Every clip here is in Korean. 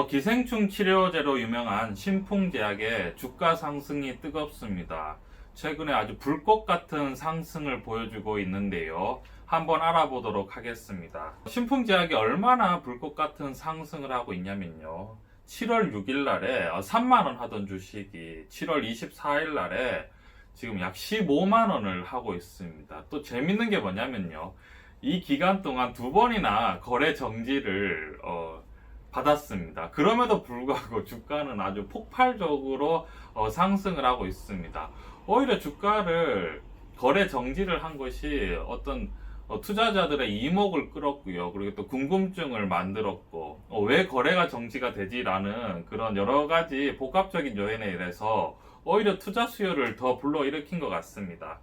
기생충 치료제로 유명한 신풍제약의 주가 상승이 뜨겁습니다. 최근에 아주 불꽃 같은 상승을 보여주고 있는데요. 한번 알아보도록 하겠습니다. 신풍제약이 얼마나 불꽃 같은 상승을 하고 있냐면요. 7월 6일 날에 3만원 하던 주식이 7월 24일 날에 지금 약 15만 원을 하고 있습니다. 또 재밌는 게 뭐냐면요. 이 기간 동안 두 번이나 거래 정지를 받았습니다. 그럼에도 불구하고 주가는 아주 폭발적으로 상승을 하고 있습니다. 오히려 주가를 거래 정지를 한 것이 어떤 투자자들의 이목을 끌었고요. 그리고 또 궁금증을 만들었고, 왜 거래가 정지가 되지라는 그런 여러 가지 복합적인 요인에 의해서 오히려 투자 수요를 더 불러일으킨 것 같습니다.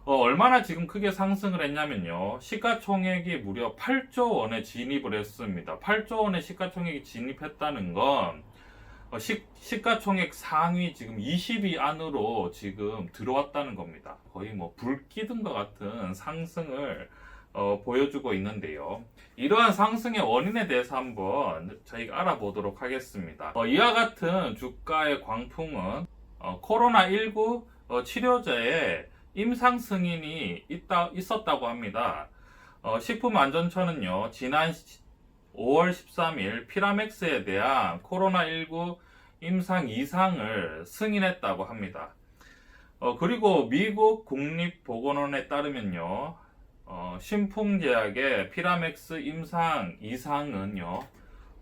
얼마나 지금 크게 상승을 했냐면요. 시가총액이 무려 8조 원에 진입을 했습니다. 8조 원의 시가총액이 진입했다는 건 시가총액 상위 지금 20위 안으로 지금 들어왔다는 겁니다. 거의 뭐 불기둥 것 같은 상승을 보여주고 있는데요. 이러한 상승의 원인에 대해서 한번 저희가 알아보도록 하겠습니다. 이와 같은 주가의 광풍은 코로나19 치료제에 임상 승인이 있었다고 합니다. 식품안전처는요, 지난 5월 13일 피라맥스에 대한 코로나19 임상 이상을 승인했다고 합니다. 그리고 미국 국립보건원에 따르면요, 신풍제약의 피라맥스 임상 이상은요,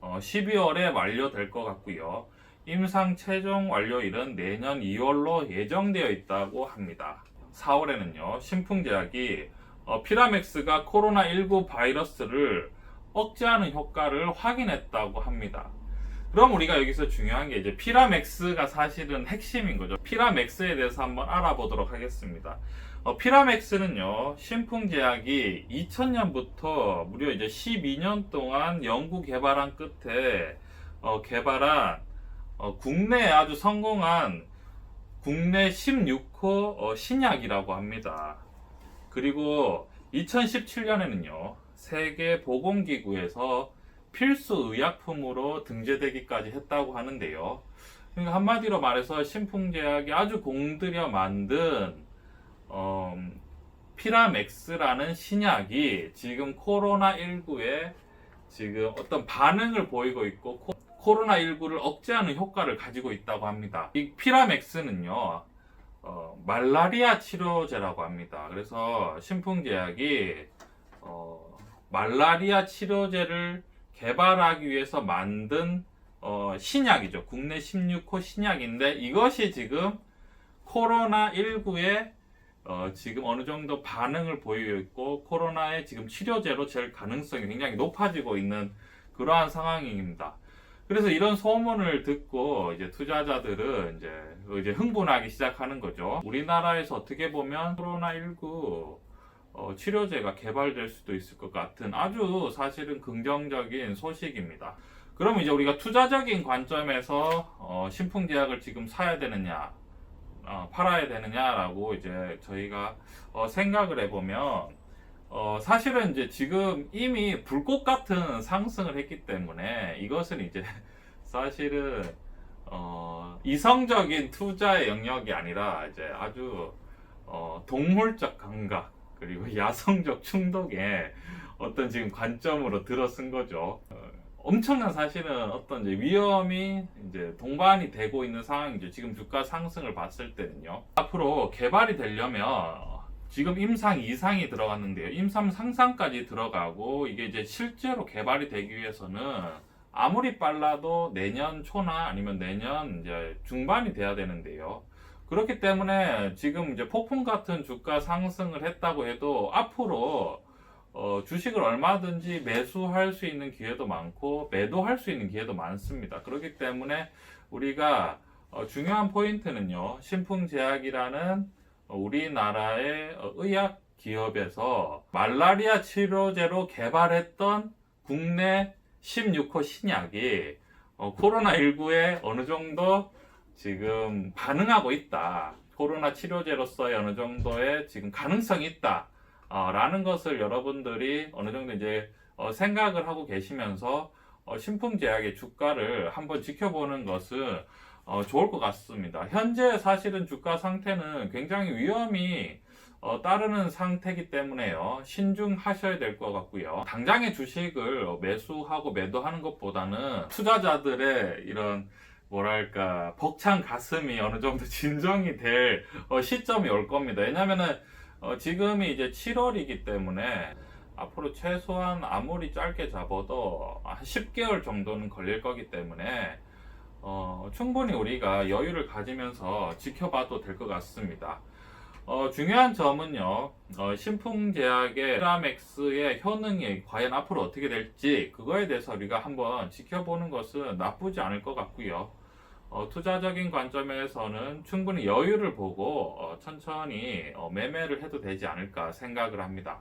12월에 완료될 것 같고요. 임상 최종 완료일은 내년 2월로 예정되어 있다고 합니다. 4월에는요, 신풍제약이 피라맥스가 코로나19 바이러스를 억제하는 효과를 확인했다고 합니다. 그럼 우리가 여기서 중요한 게 이제 피라맥스가 사실은 핵심인 거죠. 피라맥스에 대해서 한번 알아보도록 하겠습니다. 피라맥스는요, 신풍제약이 2000년부터 무려 이제 12년 동안 연구 개발한 끝에 개발한 국내에 아주 성공한 국내 16호 신약이라고 합니다. 그리고 2017년에는요, 세계보건기구에서 필수 의약품으로 등재되기까지 했다고 하는데요. 그러니까 한마디로 말해서 신풍제약이 아주 공들여 만든 피라맥스라는 신약이 지금 코로나19에 지금 어떤 반응을 보이고 있고 코로나19를 억제하는 효과를 가지고 있다고 합니다. 이 피라맥스는요, 말라리아 치료제라고 합니다. 그래서 신풍제약이 말라리아 치료제를 개발하기 위해서 만든 신약이죠. 국내 16호 신약인데 이것이 지금 코로나19에 지금 어느 정도 반응을 보이고 있고 코로나의 지금 치료제로 될 가능성이 굉장히 높아지고 있는 그러한 상황입니다. 그래서 이런 소문을 듣고 이제 투자자들은 이제 흥분하기 시작하는 거죠. 우리나라에서 어떻게 보면 코로나19 치료제가 개발될 수도 있을 것 같은 아주 사실은 긍정적인 소식입니다. 그럼 이제 우리가 투자적인 관점에서 신풍제약을 지금 사야 되느냐, 팔아야 되느냐라고 이제 저희가 생각을 해보면 사실은 이제 지금 이미 불꽃 같은 상승을 했기 때문에 이것은 이제 사실은 이성적인 투자의 영역이 아니라 이제 아주 동물적 감각 그리고 야성적 충동의 어떤 지금 관점으로 들어선 거죠. 엄청난 사실은 어떤 이제 위험이 이제 동반이 되고 있는 상황이죠. 지금 주가 상승을 봤을 때는요. 앞으로 개발이 되려면 지금 임상 2상이 들어갔는데요. 임상 상상까지 들어가고 이게 이제 실제로 개발이 되기 위해서는 아무리 빨라도 내년 초나 아니면 내년 이제 중반이 돼야 되는데요. 그렇기 때문에 지금 이제 폭풍 같은 주가 상승을 했다고 해도 앞으로 주식을 얼마든지 매수할 수 있는 기회도 많고 매도할 수 있는 기회도 많습니다. 그렇기 때문에 우리가 중요한 포인트는요. 신풍제약이라는 우리나라의 의약 기업에서 말라리아 치료제로 개발했던 국내 16호 신약이 코로나19에 어느 정도 지금 반응하고 있다. 코로나 치료제로서의 어느 정도의 지금 가능성이 있다. 라는 것을 여러분들이 어느 정도 이제 생각을 하고 계시면서 신풍제약의 주가를 한번 지켜보는 것은 좋을 것 같습니다. 현재 사실은 주가 상태는 굉장히 위험이 따르는 상태이기 때문에요. 신중하셔야 될 것 같고요. 당장의 주식을 매수하고 매도하는 것보다는 투자자들의 이런 뭐랄까 벅찬 가슴이 어느 정도 진정이 될 시점이 올 겁니다. 왜냐면은 지금이 이제 7월이기 때문에 앞으로 최소한 아무리 짧게 잡아도 한 10개월 정도는 걸릴 거기 때문에 충분히 우리가 여유를 가지면서 지켜봐도 될 것 같습니다. 중요한 점은요, 신풍제약의 피라맥스의 효능이 과연 앞으로 어떻게 될지 그거에 대해서 우리가 한번 지켜보는 것은 나쁘지 않을 것 같고요. 투자적인 관점에서는 충분히 여유를 보고 천천히 매매를 해도 되지 않을까 생각을 합니다.